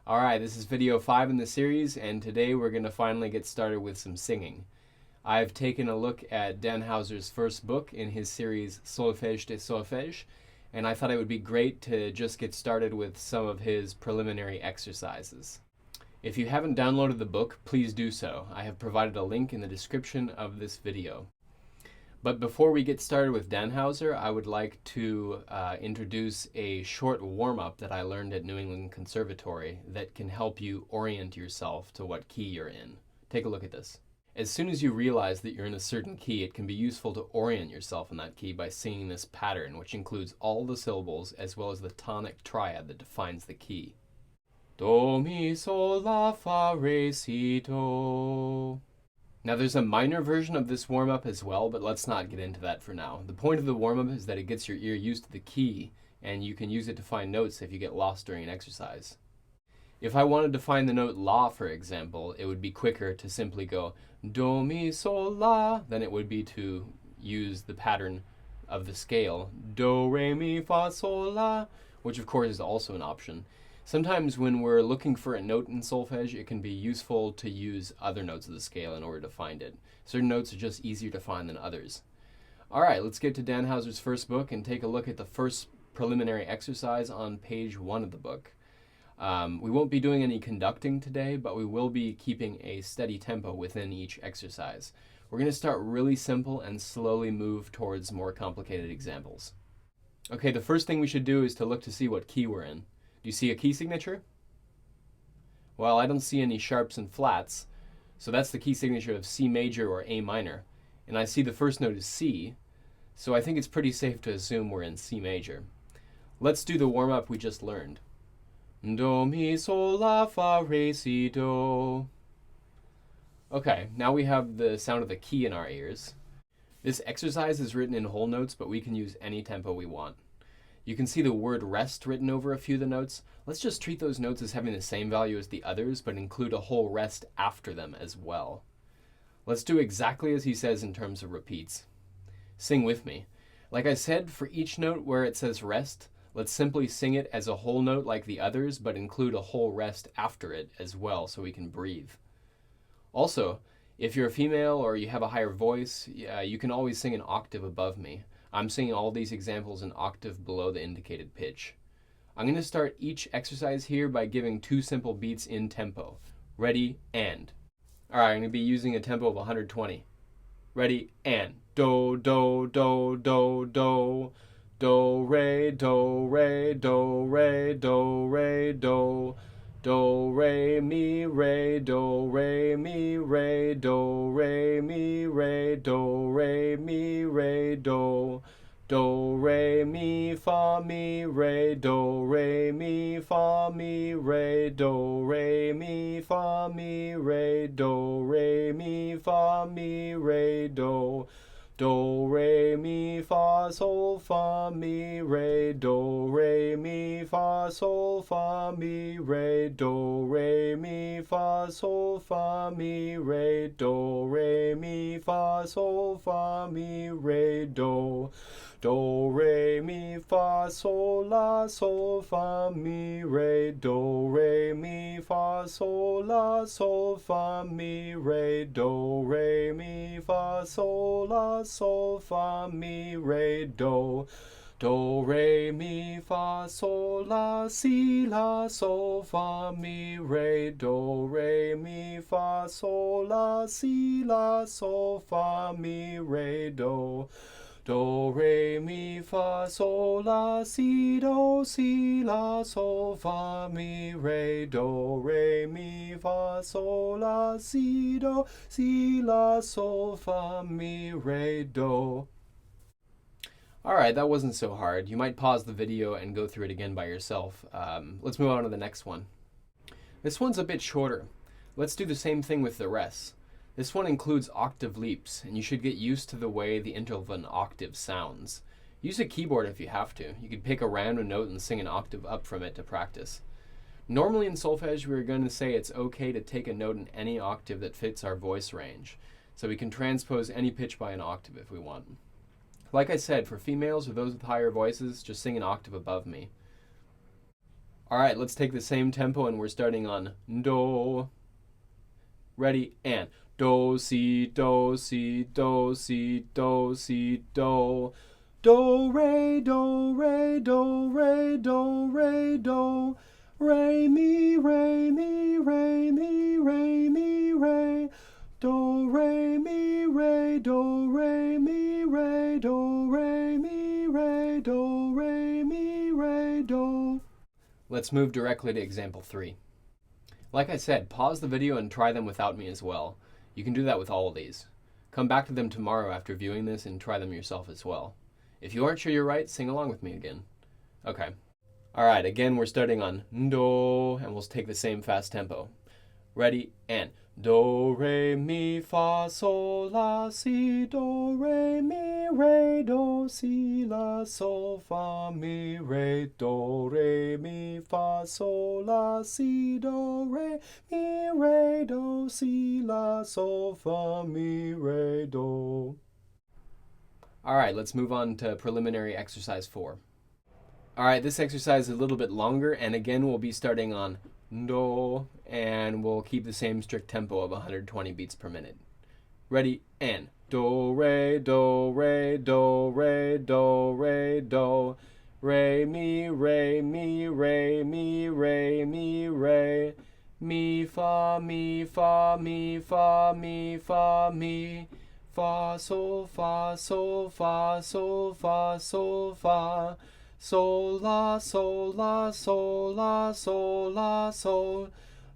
Alright, this is video 5 in the series, and today we're going to finally get started with some singing. I've taken a look at Danhauser's first book in his series Solfège de Solfège, and I thought it would be great to just get started with some of his preliminary exercises. If you haven't downloaded the book, please do so. I have provided a link in the description of this video. But before we get started with Danhauser, I would like to introduce a short warm-up that I learned at New England Conservatory that can help you orient yourself to what key you're in. Take a look at this. As soon as you realize that you're in a certain key, it can be useful to orient yourself in that key by singing this pattern, which includes all the syllables as well as the tonic triad that defines the key. Do, mi, sol, la, fa, re, si, do. Now there's a minor version of this warm-up as well, but let's not get into that for now. The point of the warm-up is that it gets your ear used to the key, and you can use it to find notes if you get lost during an exercise. If I wanted to find the note la, for example, it would be quicker to simply go do, mi, sol, la than it would be to use the pattern of the scale do, re, mi, fa, sol, la, which of course is also an option. Sometimes when we're looking for a note in solfège, it can be useful to use other notes of the scale in order to find it. Certain notes are just easier to find than others. Alright, let's get to Danhauser's first book and take a look at the first preliminary exercise on page 1 of the book. We won't be doing any conducting today, but we will be keeping a steady tempo within each exercise. We're going to start really simple and slowly move towards more complicated examples. Okay, the first thing we should do is to look to see what key we're in. Do you see a key signature? Well, I don't see any sharps and flats, so that's the key signature of C major or A minor. And I see the first note is C, so I think it's pretty safe to assume we're in C major. Let's do the warm-up we just learned. Do, mi, sol, la, fa, re, si, do. Okay, now we have the sound of the key in our ears. This exercise is written in whole notes, but we can use any tempo we want. You can see the word rest written over a few of the notes. Let's just treat those notes as having the same value as the others, but include a whole rest after them as well. Let's do exactly as he says in terms of repeats. Sing with me. Like I said, for each note where it says rest, let's simply sing it as a whole note like the others, but include a whole rest after it as well so we can breathe. Also, if you're a female or you have a higher voice, you can always sing an octave above me. I'm singing all these examples an octave below the indicated pitch. I'm going to start each exercise here by giving 2 simple beats in tempo. Ready, and. Alright, I'm going to be using a tempo of 120. Ready, and. Do, do, do, do, do. Do, re, do, re, do, re, do, re, do. Do, re, mi, re, do, re, mi, re, do, re, mi, re, do, re, mi, re, do. Do, re, mi, fa, mi, re, do, re, mi, fa, mi, re, do, re, mi, fa, mi, re, do, re, mi, fa, mi, re, do. Do, re, mi, fa, sol, fa, mi, re, do, re, mi, fa, sol, fa, mi, re, do, re, mi, fa, sol, fa, mi, re, do, re, mi, fa, sol, fa, mi, re, do. Do, re, mi, fa, sol, la, sol, fa, mi, re, do, re, mi, fa, sol, la, sol, fa, mi, re, do, re, mi, fa, sol, la, sol, fa, mi, re, do. Do, re, mi, fa, sol, la, si, la, sol, fa, mi, re, do, re, mi, fa, sol, la, si, la, sol, fa, mi, re, do. Do, re, mi, fa, sol, la, si, la, sol, fa, mi, re, do, re, mi, fa, sol, la, si, la, sol, fa, mi, re, do. Alright, that wasn't so hard. You might pause the video and go through it again by yourself. Let's move on to the next one. This one's a bit shorter. Let's do the same thing with the rest. This one includes octave leaps, and you should get used to the way the interval of an octave sounds. Use a keyboard if you have to. You could pick a random note and sing an octave up from it to practice. Normally in solfège, we're going to say it's okay to take a note in any octave that fits our voice range, so we can transpose any pitch by an octave if we want. Like I said, for females or those with higher voices, just sing an octave above me. Alright, let's take the same tempo and we're starting on do. Ready, and do, si, do, si, do, si, do, si, do. Do, re, do, re, do, re, do, re, do. Re, mi, re, mi, re, mi, re, mi, re. Do, re, mi, re, do, re, mi, re, do, re, mi, re, do, re, mi, re, do. Let's move directly to example 3. Like I said, pause the video and try them without me as well. You can do that with all of these. Come back to them tomorrow after viewing this and try them yourself as well. If you aren't sure you're right, sing along with me again. Okay. Alright, again we're starting on do, and we'll take the same fast tempo. Ready, and do, re, mi, fa, sol, la, si, do, re, do, si, la, sol, fa, mi, re, mi, fa, sol, la, si, do, re, do, si, la, sol, fa, mi, re, do. Alright, let's move on to preliminary exercise 4. Alright, this exercise is a little bit longer, and again we'll be starting on do, and we'll keep the same strict tempo of 120 beats per minute. Ready, and do, re, do, re, do, re, do, re, do. Re, mi, re, mi, re, mi, re, mi, re. Mi, fa, mi, fa, mi, fa, mi, fa, mi. Fa, sol, fa, sol, fa, sol, fa, sol, fa. Sol, la, sol, la, sol, la, sol, la, sol.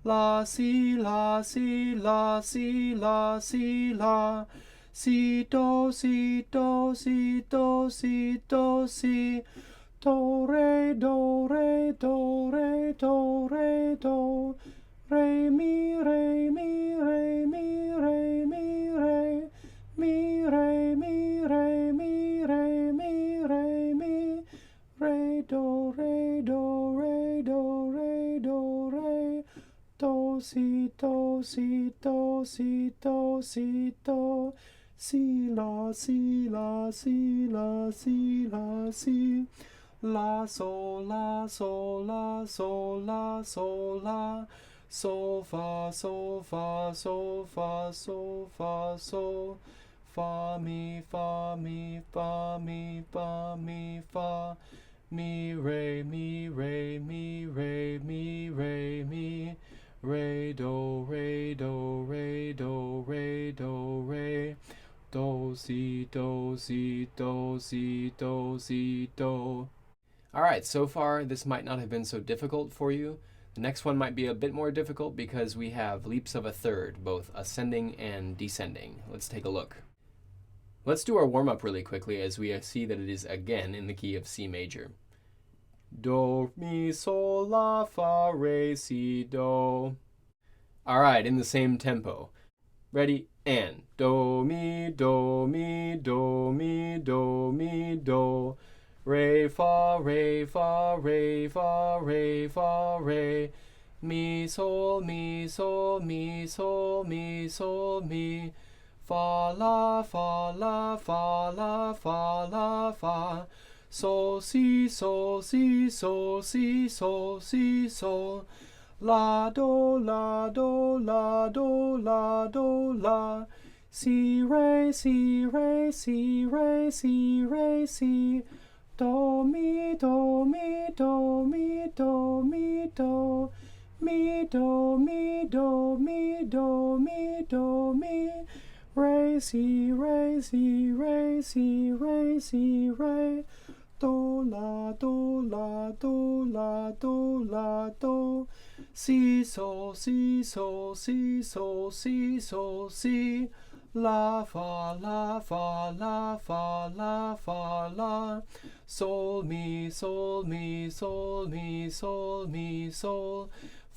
La, si, la, si, la, si, la, si, la. Si, do, si, do, si, do, si, do, si. Do, re, do, re, do, re, do, re, do. Re, mi, re, mi, re, mi, re, mi, re. Mi, re, mi, re, mi, re, mi, re, mi. Re, do, re, do, re, do, re, do, re. Do, si, do, si, do, si, do, si, do. Si, la, si, la, si, la, si, la, si. La, sol, la, sol, la, sol, la, sol, la. Sol, fa, sol, fa, sol, fa, sol, fa, sol. Fa, mi, fa, mi, fa, mi, fa, mi, fa. Mi, re, mi, re, mi, re, mi, re, mi. Re, do, re, do, re, do, re, do, re. Do, si, do, si, do, si, do, si, do. Alright, so far this might not have been so difficult for you. The next one might be a bit more difficult because we have leaps of a third, both ascending and descending. Let's take a look. Let's do our warm-up really quickly as we see that it is again in the key of C major. Do, mi, sol, la, fa, re, si, do. Alright, in the same tempo. Ready, and do, mi, do, mi, do, mi, do, mi, do. Re, fa, re, fa, re, fa, re, fa, re. Mi, sol, mi, sol, mi, sol, mi, sol, mi. Fa, la, fa, la, fa, la, fa, la, fa. Sol, si, sol, si, sol, si, sol, si, sol. La, do, la, do, la, do, la, do, la. Si, re, si, re, si, re, si, re, si. Do, mi, do, mi, do, mi, do, mi, do. Mi, do, mi, do, mi, do, mi, do, mi. Re, si, re, si, re, si, re, si, re. Do, la, do, la, do, la, do, la, do. Si, sol, si, sol, si, sol, si, sol, si. La, fa, la, fa, la, fa, la, fa, la. Sol, mi, sol, mi, sol, mi, sol, mi, sol.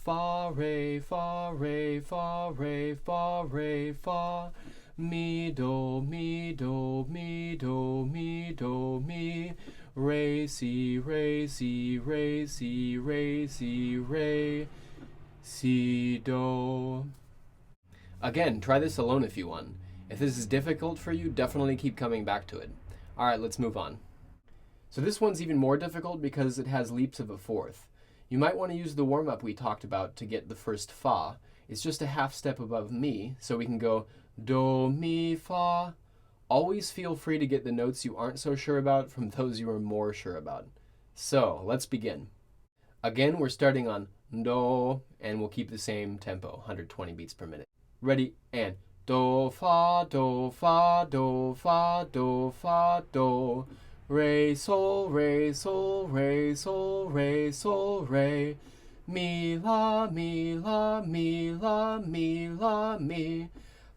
Fa, re, fa, re, fa, re, fa, re, fa. Mi, do, mi, do, mi, do, mi, do, mi. Re, si, re, si, re, si, re, si, re. Si, do. Again, try this alone if you want. If this is difficult for you, definitely keep coming back to it. Alright, let's move on. So this one's even more difficult because it has leaps of a fourth. You might want to use the warm-up we talked about to get the first fa. It's just a half step above mi, so we can go do, mi, fa. Always feel free to get the notes you aren't so sure about from those you are more sure about. So, let's begin. Again, we're starting on do, and we'll keep the same tempo, 120 beats per minute. Ready, and do, fa, do, fa, do, fa, do, fa, do. Re, sol, re, sol, re, sol, re, sol, re. Mi, la, mi, la, mi, la, mi, la, mi.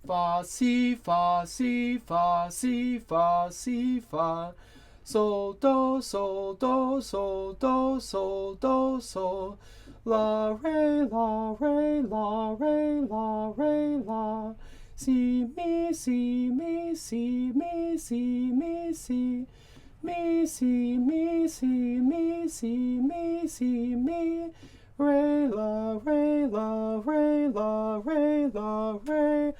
Fa, si, fa, si, fa, si, fa, si, fa. Sol, do, sol, do, sol, do, sol, do, sol. La, re, la, re, la, re, la, re, la. Si, mi, si, mi, si, mi, si, mi, si. Mi, si, mi, si, mi, si, mi, si, mi. Re, la, re, la, re, la, re, la, re.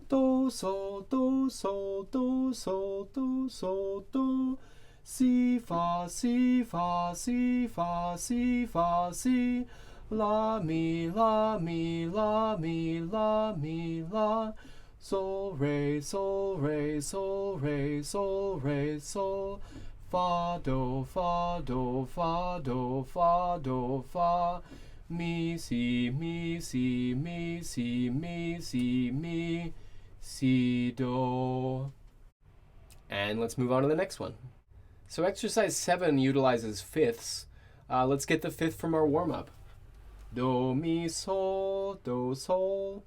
Do, sol, do, sol, do, sol, do, sol, do. Si, fa, si, fa, si, fa, si, fa, si. La, mi, la, mi, la, mi, la, mi, la. Sol, re, sol, re, sol, re, sol, re, sol. Fa, do, fa, do, fa, do, fa, do, fa. Mi, si, mi, si, mi, si, mi, si, mi. Si, do. And let's move on to the next one. So exercise 7 utilizes fifths. Let's get the fifth from our warm-up. Do, mi, sol, do, sol.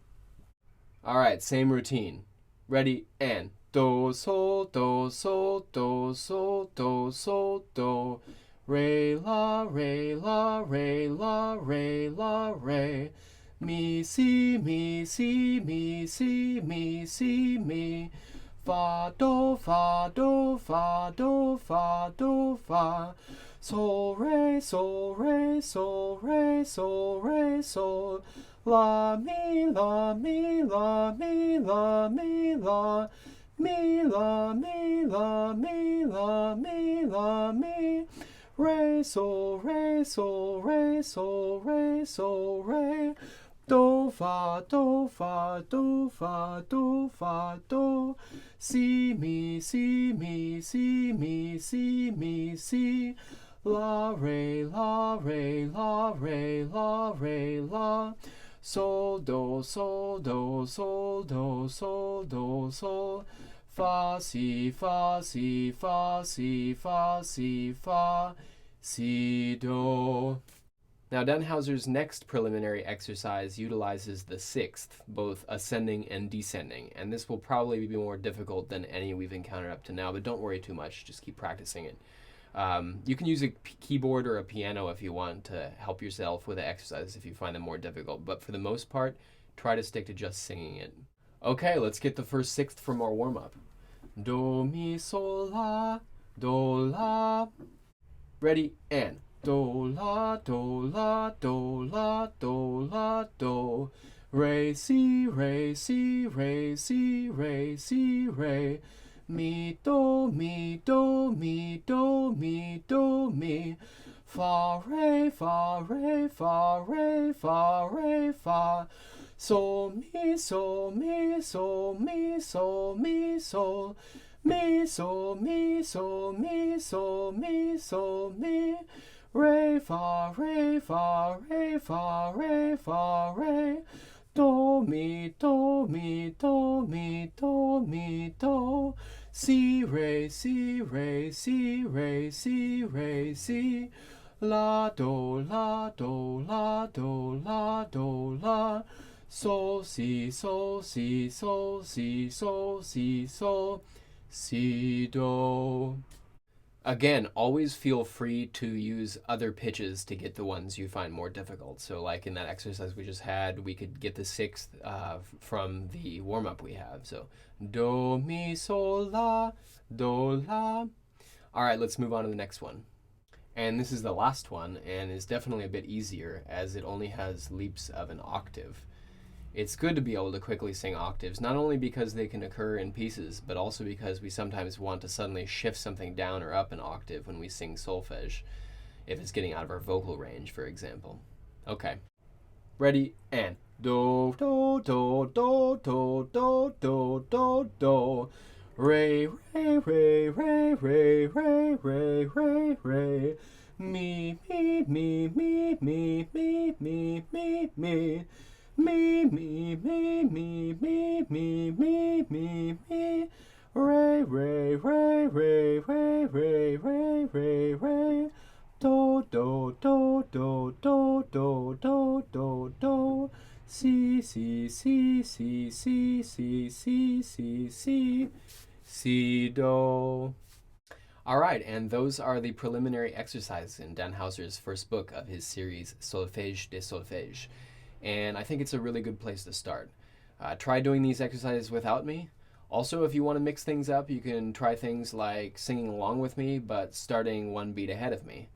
All right, same routine. Ready, and do, sol, do, sol, do, sol, do, sol, do. Re, la, re, la, re, la, re, la, re. Mi, si, mi, si, mi, si, mi, si, mi. Fa, do, fa, do, fa, do, fa, do, fa. Sol, re, sol, re, sol, re, sol, re, sol. La, mi, la, mi, la, mi, la, mi, la. Mi, la, mi, la, mi, la, mi, la, mi. Re, sol, re, sol, re, sol, re, sol, re. Do, fa, do, fa, do, fa, do, fa, do. Si, mi, si, mi, si, mi, si, mi, si. La, re, la, re, la, re, la, re, la. Sol, do, sol, do, sol, do, sol, do, sol. Fa, si, fa, si, fa, si, fa, si, fa. Si, do. Now, Danhauser's next preliminary exercise utilizes the sixth, both ascending and descending, and this will probably be more difficult than any we've encountered up to now, but don't worry too much, just keep practicing it. You can use a keyboard or a piano if you want to help yourself with the exercises if you find them more difficult, but for the most part, try to stick to just singing it. Okay, let's get the first sixth from our warm-up. Do, mi, sol, la, do, la. Ready, and do, la, do, la, do, la, do, la, do. Re, si, re, si, re, si, re, si, re. Mi, do, mi, do, mi, do, mi, do, mi. Fa, re, fa, re, fa, re, fa, re, fa. Sol, mi, sol, mi, sol, mi, sol, mi, sol. Mi, sol, mi, sol, mi, sol, mi, sol, mi. Re, fa, re, fa, re, fa, re, fa, re. Do, mi, do, mi, do, mi, do, mi, do. Si, re, si, re, si, re, si, re, si. La, do, la, do, la, do, la, do, la. Sol, si, sol, si, sol, si, sol, si, sol. Si, do. Again, always feel free to use other pitches to get the ones you find more difficult. So like in that exercise we just had, we could get the sixth from the warm-up we have. So do, mi, sol, la, do, la. All right, let's move on to the next one. And this is the last one and is definitely a bit easier as it only has leaps of an octave. It's good to be able to quickly sing octaves, not only because they can occur in pieces, but also because we sometimes want to suddenly shift something down or up an octave when we sing solfège. if it's getting out of our vocal range, for example. Okay. Ready, and do, do, do, do, do, do, do, do, do. Re, re, re, re, re, re, re, re, re. Me, me, me, me, me, me, me, me, me. Me, me, me, me, me, me, me, me, me. Re, re, re, re, re, re, re, re, re. Do, do, do, do, do, do, do, do, do. Si, si, si, si, si, si, si, si, si. Si, do. All right, and those are the preliminary exercises in Danhauser's first book of his series Solfège de Solfège. And I think it's a really good place to start. Try doing these exercises without me. Also, if you want to mix things up, you can try things like singing along with me, but starting one beat ahead of me.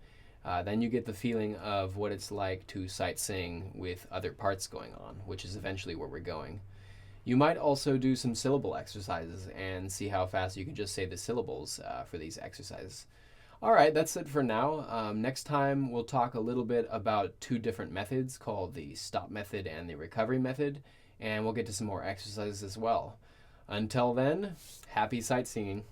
Then you get the feeling of what it's like to sight sing with other parts going on, which is eventually where we're going. You might also do some syllable exercises and see how fast you can just say the syllables for these exercises. All right, that's it for now. Next time, we'll talk a little bit about two different methods called the stop method and the recovery method, and we'll get to some more exercises as well. Until then, happy sight singing.